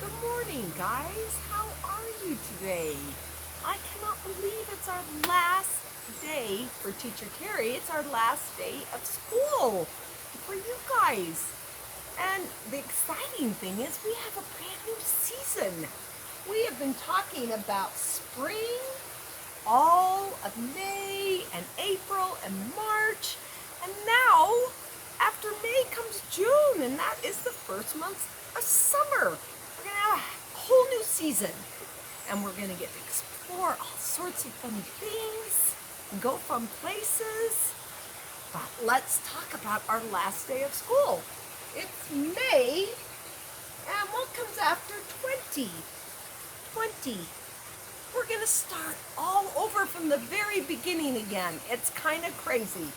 Good morning, guys. How are you today? I cannot believe it's our last day for Teacher Terry. It's our last day of school for you guys. And the exciting thing is we have a brand new season. We have been talking about spring, all of May and April and March. And now, after May comes June, and that is the first month of summer. We're going to have a whole new season. And we're going to get to explore all sorts of funny things and go fun places. But let's talk about our last day of school. It's May, and what comes after 20? 20. We're going to start all over from the very beginning again. It's kind of crazy.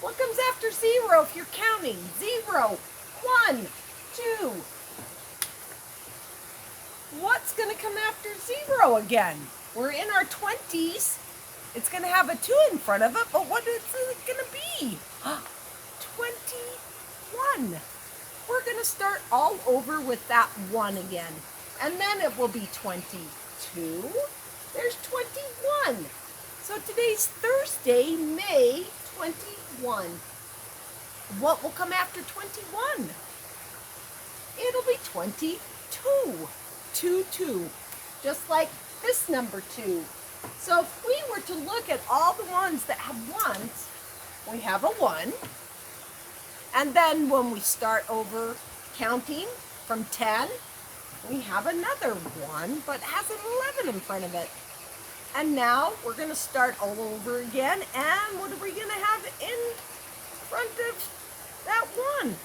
What comes after 0 if you're counting? 0, 1, 2. What's going to come after 0 again? We're in our 20s. It's going to have a 2 in front of it, but what is it going to be? 21. We're going to start all over with that 1 again. And then it will be 22. There's 21. So today's Thursday, May 21. What will come after 21? It'll be 22. 2, 2. Just like this number 2. So if we were to look at all the ones that have 1s, we have a 1. And then when we start over counting from 10, we have another 1, but has an 11 in front of it. And now we're going to start all over again. And what are we going to have in front of that 1?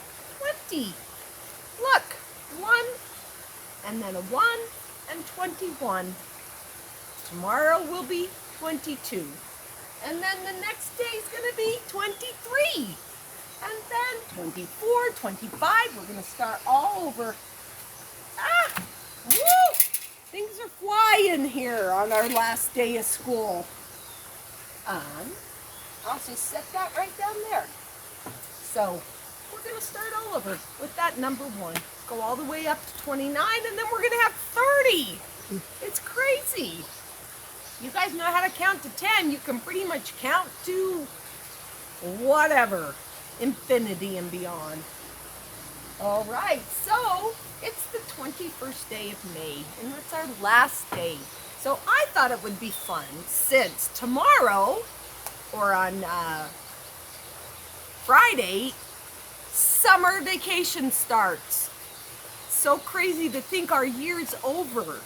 20. Look, 1, and then a 1, and 21. Tomorrow will be 22. And then the next day is going to be 23. And then 24, 25. We're going to start all over. Woo! Things are flying here on our last day of school. I'll just set that right down there. So we're going to start all over with that number 1. Go all the way up to 29, and then we're going to have 30. It's crazy. You guys know how to count to 10. You can pretty much count to whatever, infinity and beyond. All right, so it's the 21st day of May, and it's our last day. So I thought it would be fun since tomorrow, or on Friday, summer vacation starts. So crazy to think our year's over.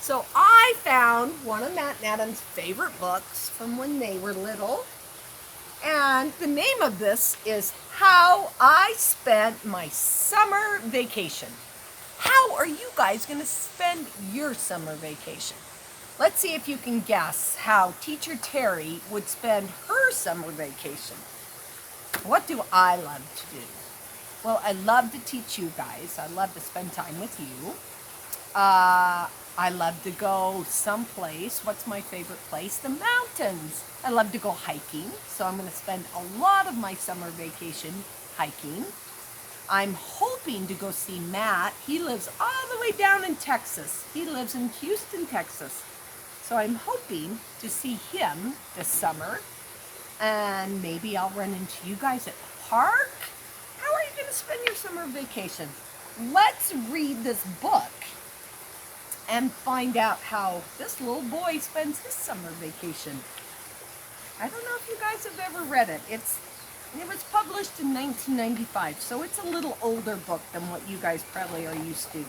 So I found one of Matt and Adam's favorite books from when they were little. And the name of this is How I Spent My Summer Vacation. How are you guys going to spend your summer vacation? Let's see if you can guess how Teacher Terry would spend her summer vacation. What do I love to do? Well, I love to teach you guys. I love to spend time with you. I love to go someplace. What's my favorite place? The mountains. I love to go hiking, so I'm going to spend a lot of my summer vacation hiking. I'm hoping to go see Matt. He lives all the way down in Texas. He lives in Houston, Texas. So I'm hoping to see him this summer. And maybe I'll run into you guys at the park. How are you going to spend your summer vacation? Let's read this book and find out how this little boy spends his summer vacation. I don't know if you guys have ever read it. It was published in 1995, so it's a little older book than what you guys probably are used to.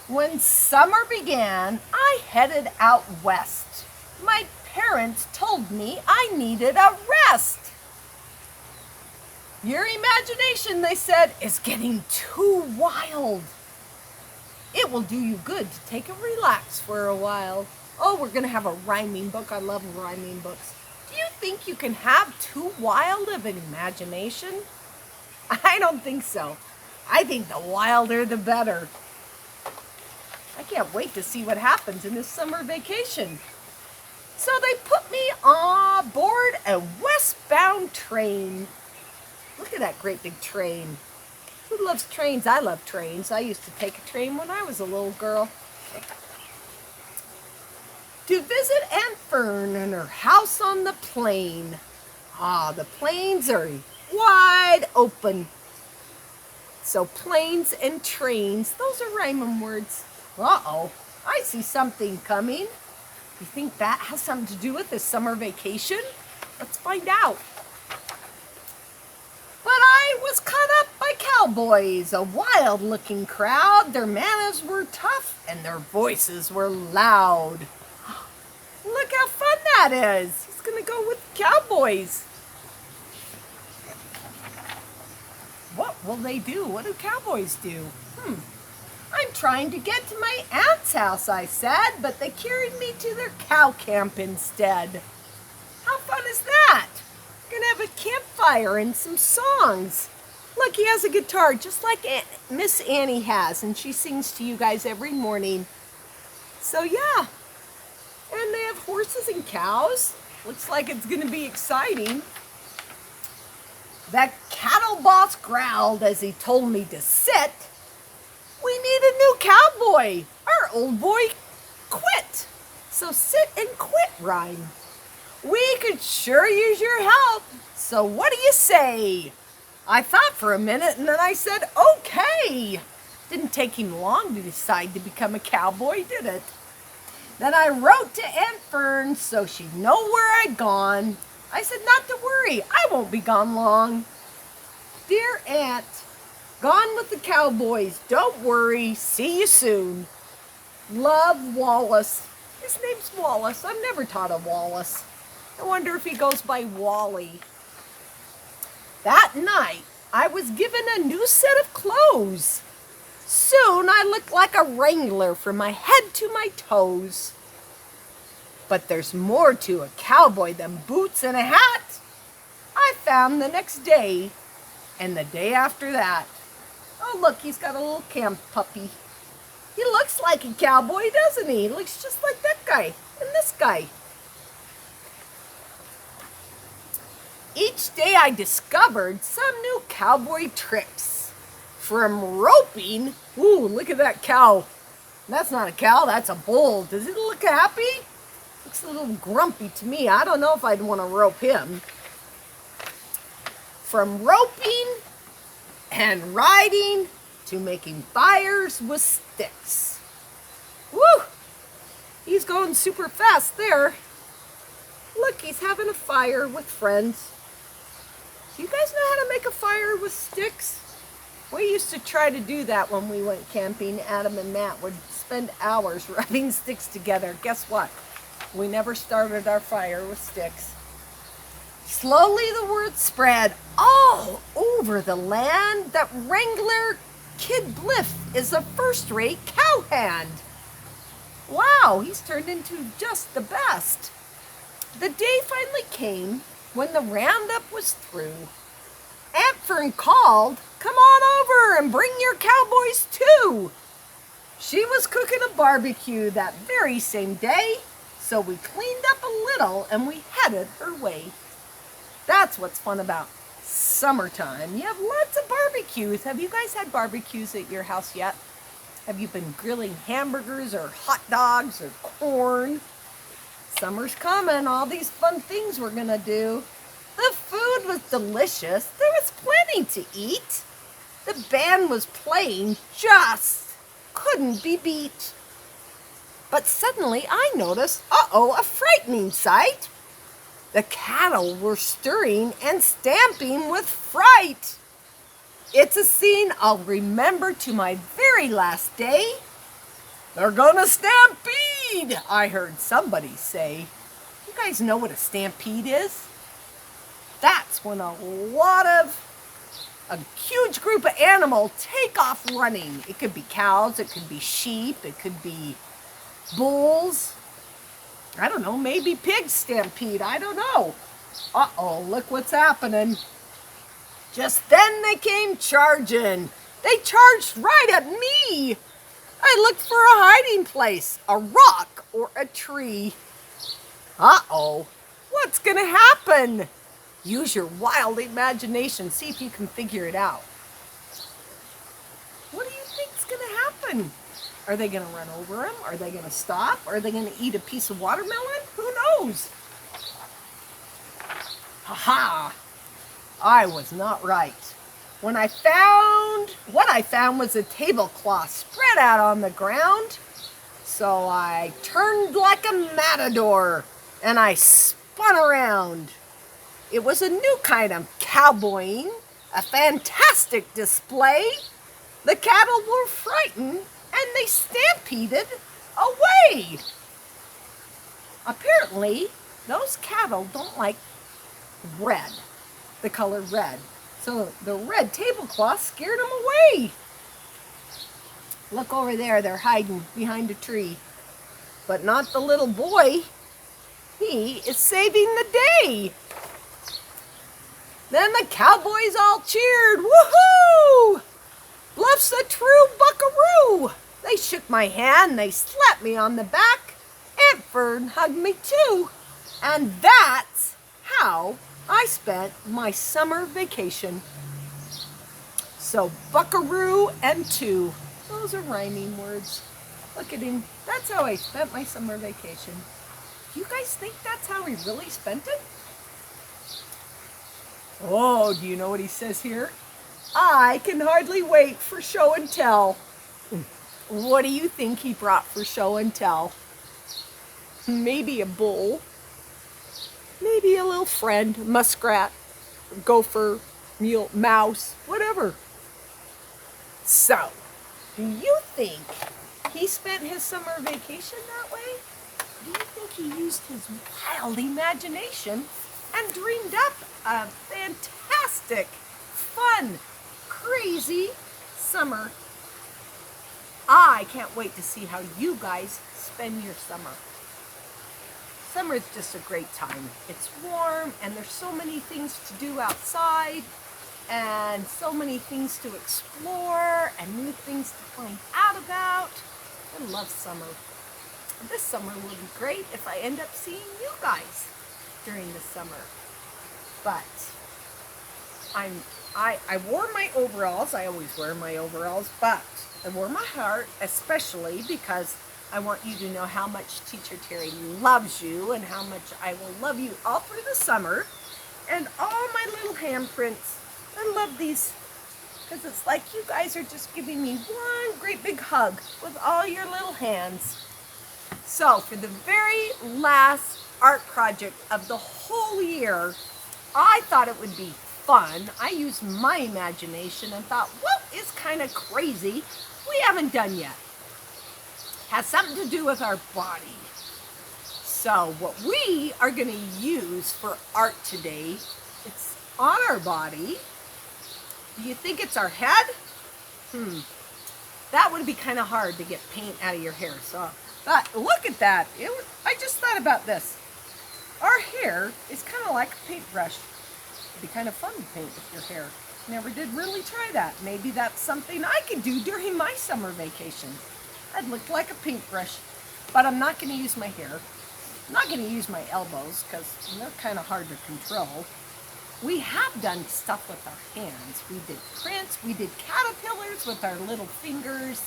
When summer began, I headed out west. My parents told me I needed a rest. Your imagination, they said, is getting too wild. It will do you good to take a relax for a while. Oh, we're going to have a rhyming book. I love rhyming books. Do you think you can have too wild of an imagination? I don't think so. I think the wilder the better. I can't wait to see what happens in this summer vacation. So they put me on board a westbound train. Look at that great big train. Who loves trains? I love trains. I used to take a train when I was a little girl. To visit Aunt Fern and her house on the plain. Ah, the plains are wide open. So planes and trains, those are rhyming words. Uh-oh, I see something coming. You think that has something to do with this summer vacation? Let's find out. But I was caught up by cowboys, a wild-looking crowd. Their manners were tough and their voices were loud. Look how fun that is. He's going to go with cowboys. What will they do? What do cowboys do? I'm trying to get to my aunt's house, I said, but they carried me to their cow camp instead. How fun is that? We're gonna have a campfire and some songs. Look, he has a guitar just like Miss Annie has, and she sings to you guys every morning. So yeah, and they have horses and cows. Looks like it's gonna be exciting. That cattle boss growled as he told me to sit. We need a new cowboy. Our old boy quit. So sit and quit rhyme. We could sure use your help. So what do you say? I thought for a minute and then I said, okay. Didn't take him long to decide to become a cowboy, did it? Then I wrote to Aunt Fern so she'd know where I'd gone. I said not to worry, I won't be gone long. Dear Aunt, gone with the cowboys, don't worry, see you soon. Love, Wallace. His name's Wallace, I've never taught a Wallace. I wonder if he goes by Wally. That night, I was given a new set of clothes. Soon I looked like a wrangler from my head to my toes. But there's more to a cowboy than boots and a hat. I found the next day and the day after that. Oh, look, he's got a little camp puppy. He looks like a cowboy, doesn't he? He looks just like that guy and this guy. Each day I discovered some new cowboy tricks. From roping, ooh, look at that cow. That's not a cow, that's a bull. Does it look happy? Looks a little grumpy to me. I don't know if I'd want to rope him. From roping and riding to making fires with sticks. Woo! He's going super fast there. Look, he's having a fire with friends. Do you guys know how to make a fire with sticks? We used to try to do that when we went camping. Adam and Matt would spend hours rubbing sticks together. Guess what? We never started our fire with sticks. Slowly the word spread all over the land that Wrangler Kid Bliff is a first-rate cowhand. Wow, he's turned into just the best. The day finally came when the roundup was through. Aunt Fern called, come on over and bring your cowboys too. She was cooking a barbecue that very same day, so we cleaned up a little and we headed her way. That's what's fun about summertime. You have lots of barbecues. Have you guys had barbecues at your house yet? Have you been grilling hamburgers or hot dogs or corn? Summer's coming, all these fun things we're gonna do. The food was delicious. There was plenty to eat. The band was playing, just couldn't be beat. But suddenly I noticed, a frightening sight. The cattle were stirring and stamping with fright. It's a scene I'll remember to my very last day. They're gonna stampede, I heard somebody say. You guys know what a stampede is? That's when a huge group of animals take off running. It could be cows, it could be sheep, it could be bulls. I don't know, maybe pigs stampede, I don't know. Uh-oh, look what's happening. Just then they came charging. They charged right at me. I looked for a hiding place, a rock or a tree. Uh-oh, what's gonna happen? Use your wild imagination, see if you can figure it out. happen? Are they going to run over him? Are they going to stop? Are they going to eat a piece of watermelon? Who knows? Ha-ha! I was not right. What I found was a tablecloth spread out on the ground. So I turned like a matador and I spun around. It was a new kind of cowboying, a fantastic display. The cattle were frightened and they stampeded away. Apparently, those cattle don't like red, the color red. So the red tablecloth scared them away. Look over there, they're hiding behind a tree. But not the little boy. He is saving the day. Then the cowboys all cheered, woohoo! Bluff's a true buckaroo. They shook my hand, they slapped me on the back. Aunt Fern hugged me too. And that's how I spent my summer vacation. So buckaroo and two. Those are rhyming words. Look at him. That's how I spent my summer vacation. You guys think that's how he really spent it? Oh, do you know what he says here? I can hardly wait for show and tell. What do you think he brought for show and tell? Maybe a bull. Maybe a little friend, muskrat, gopher, mule, mouse, whatever. So, do you think he spent his summer vacation that way? Do you think he used his wild imagination and dreamed up a fantastic, fun, crazy summer? I can't wait to see how you guys spend your summer. Summer is just a great time. It's warm and there's so many things to do outside and so many things to explore and new things to find out about. I love summer. This summer will be great if I end up seeing you guys during the summer. But I wore my overalls. I always wear my overalls, but I wore my heart especially because I want you to know how much Teacher Terry loves you and how much I will love you all through the summer. And all my little handprints. I love these because it's like you guys are just giving me one great big hug with all your little hands. So for the very last art project of the whole year, I thought it would be fun. I used my imagination and thought, what is kind of crazy we haven't done yet? Has something to do with our body. So what we are going to use for art today, it's on our body. Do you think it's our head? That would be kind of hard to get paint out of your hair. So, but look at that. I just thought about this. Our hair is kind of like a paintbrush. It'd be kind of fun to paint with your hair. Never did really try that. Maybe that's something I could do during my summer vacation. I'd look like a paintbrush, but I'm not going to use my hair. I'm not going to use my elbows because they're kind of hard to control. We have done stuff with our hands. We did prints, we did caterpillars with our little fingers.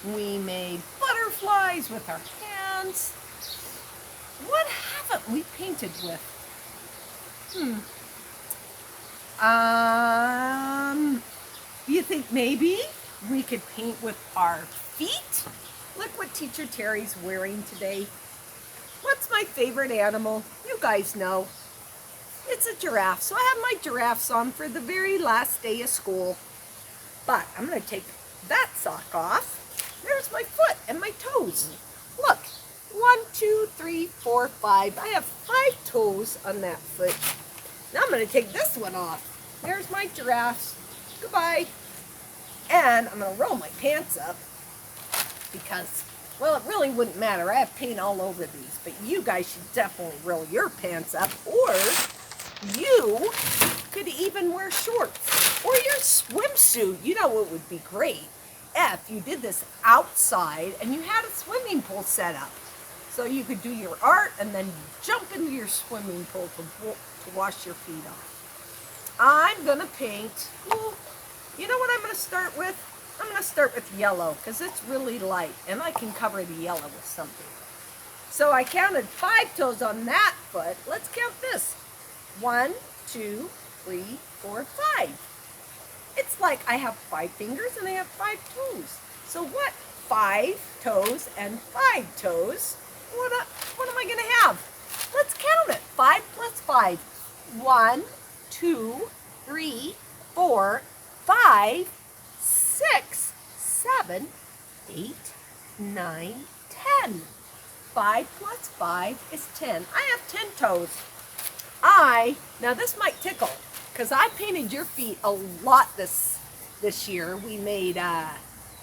We made butterflies with our hands. What haven't we painted with? Do you think maybe we could paint with our feet? Look what Teacher Terry's wearing today. What's my favorite animal? You guys know. It's a giraffe. So I have my giraffes on for the very last day of school. But I'm going to take that sock off. There's my foot and my toes. Look. 1, 2, 3, 4, 5. I have 5 toes on that foot. Now I'm going to take this one off. There's my giraffes. Goodbye. And I'm going to roll my pants up because, well, it really wouldn't matter. I have paint all over these, but you guys should definitely roll your pants up, or you could even wear shorts or your swimsuit. You know what would be great? If you did this outside and you had a swimming pool set up. So you could do your art and then jump into your swimming pool to wash your feet off. I'm going to paint, you know what I'm going to start with? I'm going to start with yellow because it's really light and I can cover the yellow with something. So I counted 5 toes on that foot. Let's count this. 1, 2, 3, 4, 5. It's like I have 5 fingers and I have 5 toes. So what? 5 toes and 5 toes. What am I going to have? Let's count it. 5 plus 5. 1, 2, 3, 4, 5, 6, 7, 8, 9, 10. 5 plus 5 is 10. I have 10 toes. Now this might tickle, because I painted your feet a lot this year. We made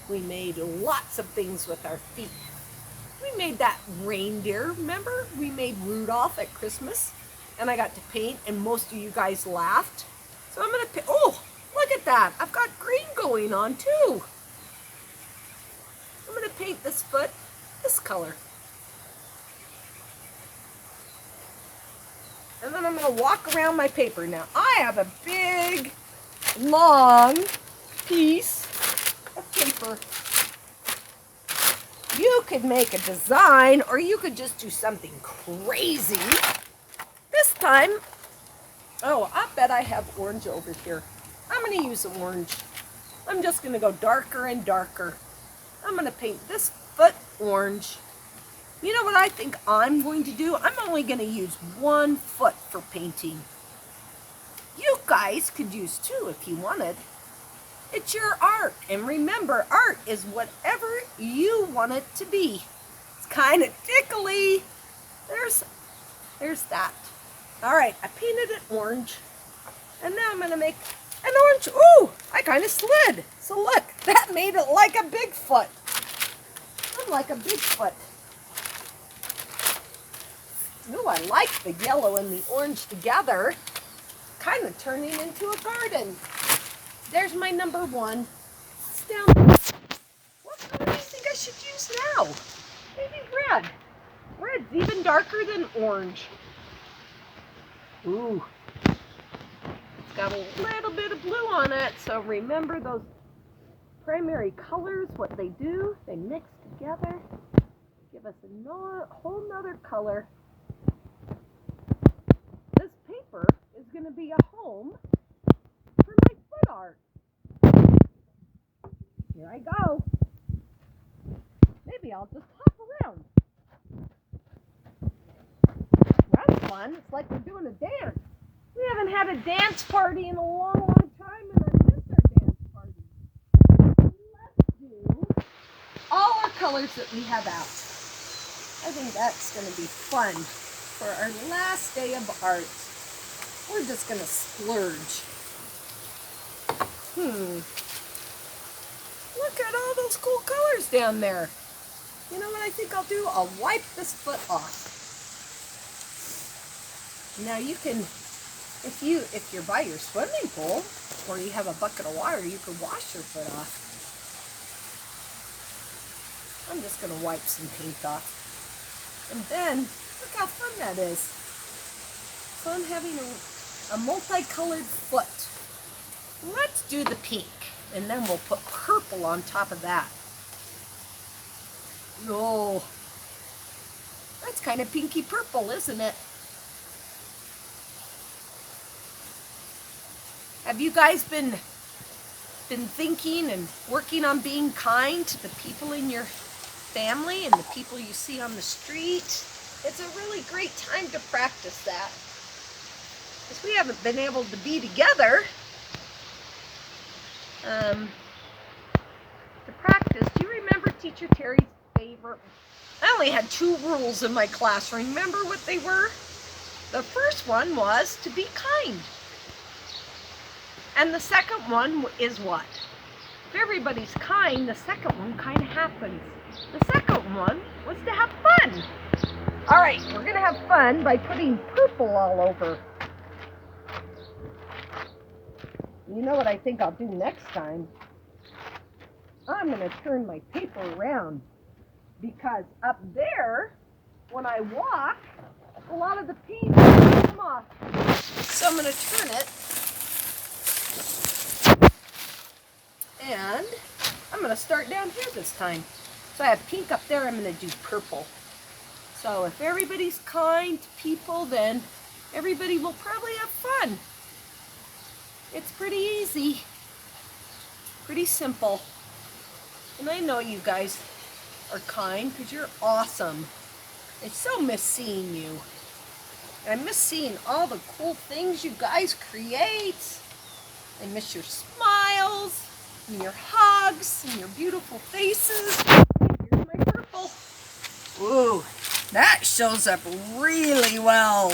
lots of things with our feet. We made that reindeer, remember? We made Rudolph at Christmas, and I got to paint, and most of you guys laughed. So I'm gonna paint. Oh, look at that! I've got green going on too. I'm gonna paint this foot this color. And then I'm going to walk around my paper. Now, I have a big, long piece of paper. You could make a design, or you could just do something crazy. This time, oh, I bet I have orange over here. I'm going to use orange. I'm just going to go darker and darker. I'm going to paint this foot orange. You know what I think I'm going to do? I'm only going to use 1 foot for painting. You guys could use 2 if you wanted. It's your art. And remember, art is whatever you want it to be. It's kind of tickly. There's that. All right, I painted it orange. And now I'm going to make an orange. Ooh, I kind of slid. So look, that made it like a Bigfoot. I'm like a Bigfoot. Ooh, I like the yellow and the orange together. Kind of turning into a garden. There's my number 1. It's down there. What color do you think I should use now? Maybe red. Red's even darker than orange. Ooh. It's got a little bit of blue on it. So remember those primary colors, what they do, they mix together. Give us a whole nother color. Is going to be a home for my foot art. Here I go. Maybe I'll just hop around. That's fun. It's like we're doing a dance. We haven't had a dance party in a long, long time, and I miss our dance party. Let's do all our colors that we have out. I think that's going to be fun for our last day of art. We're just going to splurge. Look at all those cool colors down there. You know what I think I'll do? I'll wipe this foot off. Now you can, if you're by your swimming pool, or you have a bucket of water, you can wash your foot off. I'm just going to wipe some paint off. And then, look how fun that is. So I'm having a multicolored foot. Let's do the pink, and then we'll put purple on top of that. Oh, that's kind of pinky purple, isn't it? Have you guys been thinking and working on being kind to the people in your family and the people you see on the street? It's a really great time to practice that. Because we haven't been able to be together to practice. Do you remember Teacher Terry's favorite? I only had 2 rules in my class. Remember what they were? The first one was to be kind. And the second one is what? If everybody's kind, the second one kind of happens. The second one was to have fun. All right, we're going to have fun by putting purple all over. You know what I think I'll do next time? I'm going to turn my paper around, because up there, when I walk, a lot of the paint will come off. So I'm going to turn it, and I'm going to start down here this time. So I have pink up there, I'm going to do purple. So if everybody's kind to people, then everybody will probably have fun. It's pretty easy, pretty simple. And I know you guys are kind because you're awesome. I so miss seeing you. And I miss seeing all the cool things you guys create. I miss your smiles, and your hugs, and your beautiful faces. Here's my purple. Ooh, that shows up really well.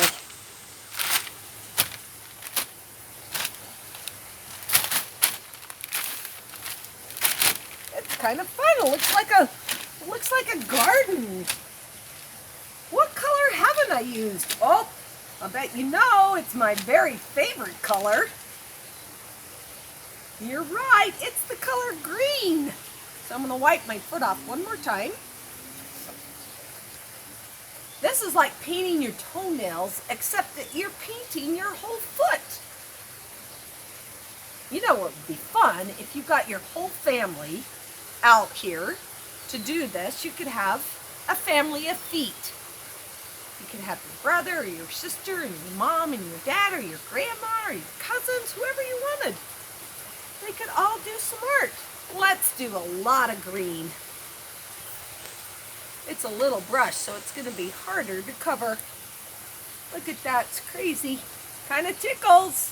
It's kind of fun. It looks like a garden. What color haven't I used? Oh, I bet you know it's my very favorite color. You're right, it's the color green. So I'm going to wipe my foot off one more time. This is like painting your toenails, except that you're painting your whole foot. You know what would be fun if you got your whole family out here to do this. You could have a family of feet. You could have your brother or your sister and your mom and your dad or your grandma or your cousins, whoever you wanted. They could all do some art. Let's do a lot of green. It's a little brush, so it's going to be harder to cover. Look at that, it's crazy. Kind of tickles.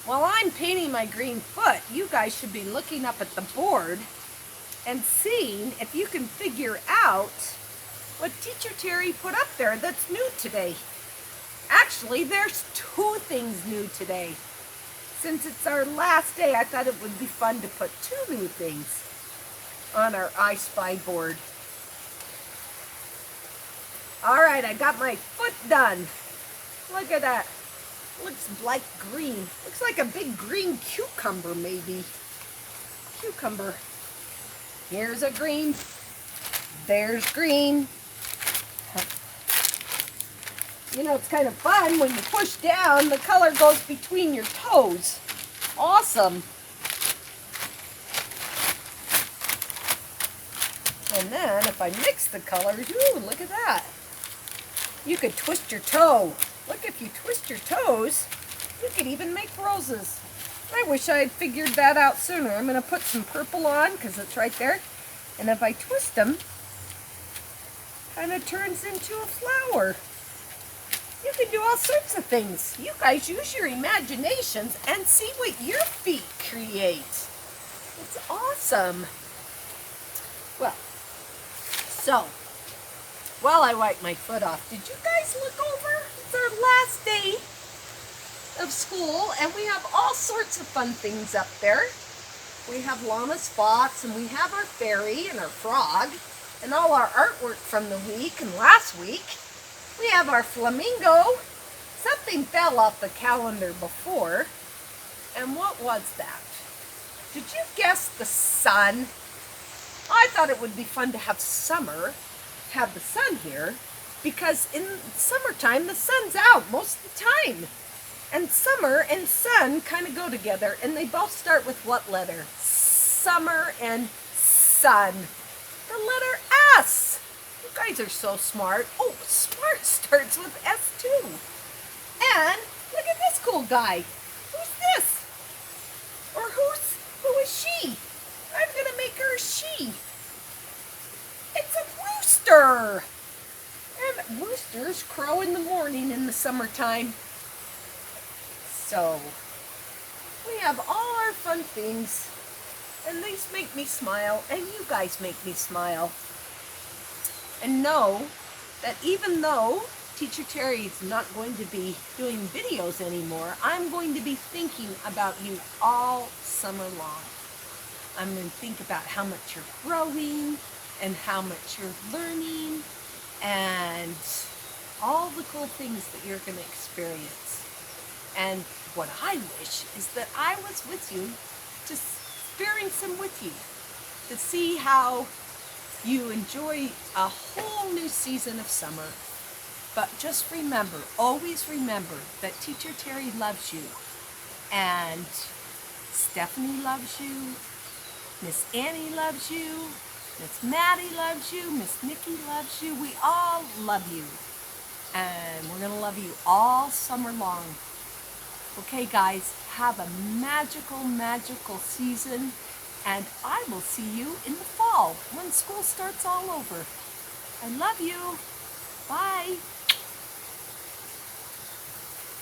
While I'm painting my green foot, you guys should be looking up at the board and seeing if you can figure out what Teacher Terry put up there that's new today. Actually, there's 2 things new today. Since it's our last day, I thought it would be fun to put 2 new things on our I Spy board. All right, I got my foot done. Look at that. Looks like green. Looks like a big green cucumber, maybe. Cucumber. Here's a green. There's green. You know, it's kind of fun when you push down, the color goes between your toes. Awesome. And then if I mix the colors, ooh, look at that. You could twist your toe. Look, if you twist your toes, you could even make roses. I wish I had figured that out sooner. I'm going to put some purple on because it's right there. And if I twist them, kind of turns into a flower. You can do all sorts of things. You guys use your imaginations and see what your feet create. It's awesome. Well, so, while I wipe my foot off, did you guys look over? It's our last day of school, and we have all sorts of fun things up there. We have llama spots, and we have our fairy and our frog, and all our artwork from the week and last week. We have our flamingo. Something fell off the calendar before. And what was that? Did you guess the sun? I thought it would be fun to have summer, have the sun here, because in summertime the sun's out most of the time. And summer and sun kind of go together, and they both start with what letter? Summer and sun. The letter S. You guys are so smart. Oh, smart starts with S too. And look at this cool guy. Who's this? Or who is she? I'm gonna make her a she. It's a rooster. And roosters crow in the morning in the summertime. So we have all our fun things, and these make me smile, and you guys make me smile. And know that even though Teacher Terry is not going to be doing videos anymore, I'm going to be thinking about you all summer long. I'm going to think about how much you're growing and how much you're learning and all the cool things that you're going to experience. And what I wish is that I was with you, just experiencing with you, to see how you enjoy a whole new season of summer. But just remember, always remember that Teacher Terry loves you. And Stephanie loves you. Miss Annie loves you. Miss Maddie loves you. Miss Nikki loves you. We all love you. And we're going to love you all summer long. Okay, guys, have a magical, magical season. And I will see you in the fall when school starts all over. I love you. Bye.